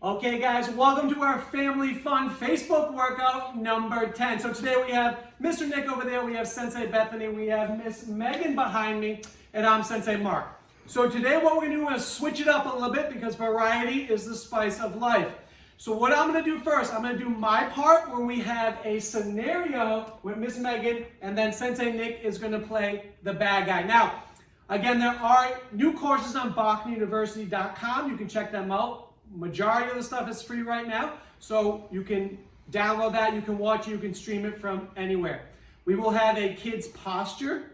Okay guys, welcome to our family fun Facebook workout number 10. So today we have Mr. Nick over there, we have Sensei Bethany, we have Miss Megan behind me, and I'm Sensei Mark. So today what we're going to do, we're going to switch it up a little bit because variety is the spice of life. So what I'm going to do first, I'm going to do my part where we have a scenario with Miss Megan, and then Sensei Nick is going to play the bad guy. Now, again, there are new courses on BochnerUniversity.com. You can check them out. Majority of the stuff is free right now, so you can download that, you can watch it, you can stream it from anywhere. We will have a kids posture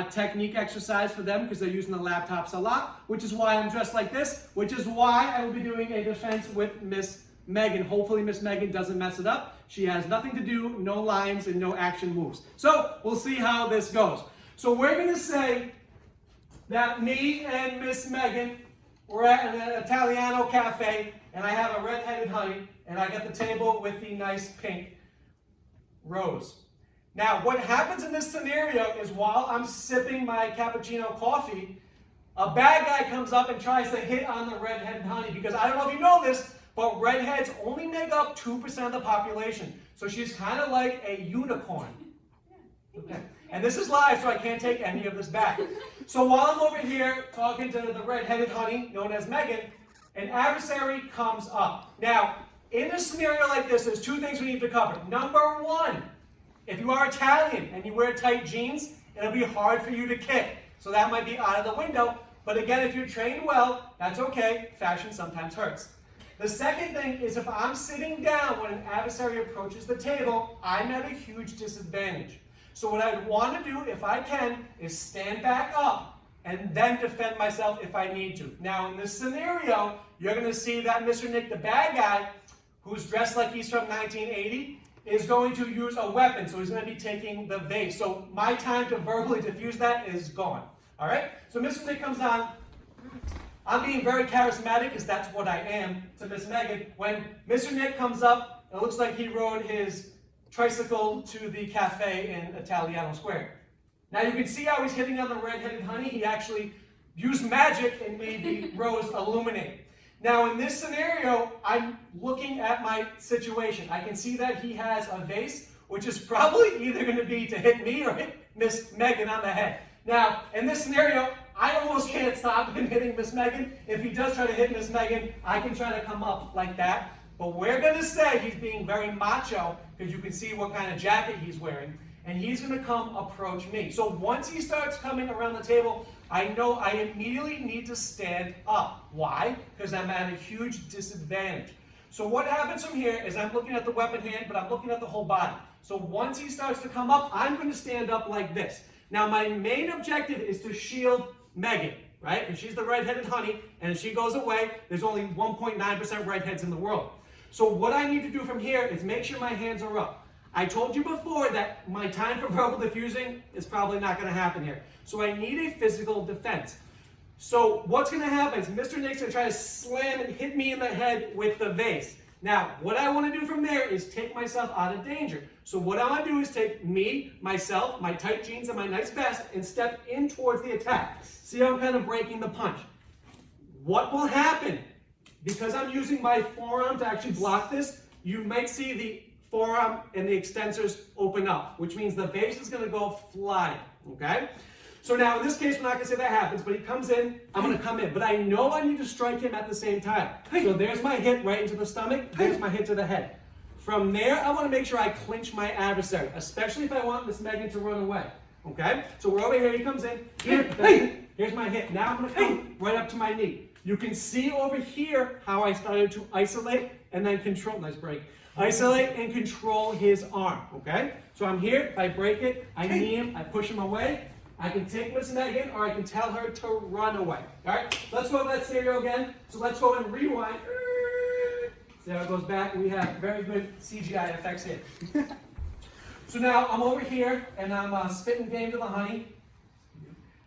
technique exercise for them because they're using the laptops a lot, which is why I'm dressed like this, which is why I will be doing a defense with Miss Megan. Hopefully Miss Megan doesn't mess it up. She has nothing to do, no lines and no action moves. So we'll see how this goes. So we're going to say that me and Miss Megan, we're at an Italiano cafe, and I have a red-headed honey, and I got the table with the nice pink rose. Now, what happens in this scenario is while I'm sipping my cappuccino coffee, a bad guy comes up and tries to hit on the red-headed honey, because I don't know if you know this, but redheads only make up 2% of the population. So she's kind of like a unicorn. Okay. And this is live, so I can't take any of this back. So while I'm over here talking to the red-headed honey, known as Megan, an adversary comes up. Now, in a scenario like this, there's two things we need to cover. Number one, if you are Italian and you wear tight jeans, it'll be hard for you to kick. So that might be out of the window. But again, if you're trained well, that's okay. Fashion sometimes hurts. The second thing is if I'm sitting down when an adversary approaches the table, I'm at a huge disadvantage. So what I'd want to do, if I can, is stand back up and then defend myself if I need to. Now, in this scenario, you're going to see that Mr. Nick, the bad guy, who's dressed like he's from 1980, is going to use a weapon. So he's going to be taking the vase. So my time to verbally diffuse that is gone. All right? So Mr. Nick comes on. I'm being very charismatic because that's what I am to Miss Megan. When Mr. Nick comes up, it looks like he rode his tricycle to the cafe in Italiano Square. Now you can see how he's hitting on the red-headed honey. He actually used magic and made the rose illuminate. Now in this scenario, I'm looking at my situation. I can see that he has a vase, which is probably either going to be to hit me or hit Miss Megan on the head. Now in this scenario, I almost can't stop him hitting Miss Megan. If he does try to hit Miss Megan, I can try to come up like that. But we're going to say he's being very macho because you can see what kind of jacket he's wearing. And he's going to come approach me. So once he starts coming around the table, I know I immediately need to stand up. Why? Because I'm at a huge disadvantage. So what happens from here is I'm looking at the weapon hand, but I'm looking at the whole body. So once he starts to come up, I'm going to stand up like this. Now my main objective is to shield Megan, right? And she's the red-headed honey, and if she goes away, there's only 1.9% redheads in the world. So what I need to do from here is make sure my hands are up. I told you before that my time for verbal diffusing is probably not going to happen here. So I need a physical defense. So what's going to happen is Mr. Nick's going to try to slam and hit me in the head with the vase. Now, what I want to do from there is take myself out of danger. So what I want to do is take me, myself, my tight jeans, and my nice vest and step in towards the attack. See how I'm kind of breaking the punch. What will happen? Because I'm using my forearm to actually block this, you might see the forearm and the extensors open up, which means the vase is going to go flying, okay? So now in this case, we're not going to say that happens, but he comes in, I'm going to come in. But I know I need to strike him at the same time. So there's my hit right into the stomach, there's my hit to the head. From there, I want to make sure I clinch my adversary, especially if I want Miss Megan to run away, okay? So we're over here, he comes in, here's my hit. Now I'm going to come right up to my knee. You can see over here how I started to isolate and then control, nice break, isolate and control his arm, okay? So I'm here, if I break it, I knee him, I push him away, I can take Miss Megan or I can tell her to run away, all right? Let's go over that scenario again. So let's go and rewind. See how it goes back? We have very good CGI effects here. So now I'm over here and I'm spitting game to the honey.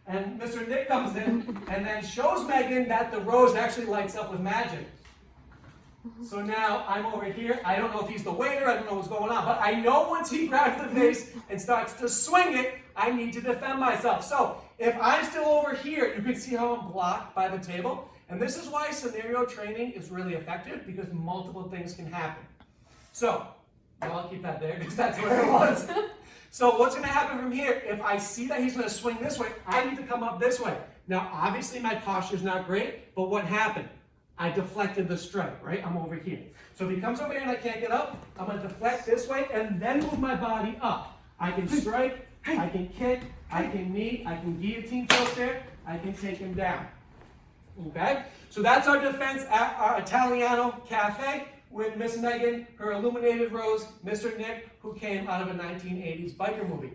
And Mr. Nick comes in and then shows Megan that the rose actually lights up with magic. So now I'm over here. I don't know if he's the waiter. I don't know what's going on. But I know once he grabs the vase and starts to swing it, I need to defend myself. So if I'm still over here, you can see how I'm blocked by the table. And this is why scenario training is really effective, because multiple things can happen. So, I'll keep that there because that's where it was. So what's going to happen from here, if I see that he's going to swing this way, I need to come up this way. Now, obviously my posture is not great, but what happened? I deflected the strike, right? I'm over here. So if he comes over here and I can't get up, I'm going to deflect this way and then move my body up. I can strike, I can kick, I can knee, I can guillotine choke there, I can take him down. Okay? So that's our defense at our Italiano Cafe with Miss Megan, her illuminated rose, Mr. Nick, who came out of a 1980s biker movie.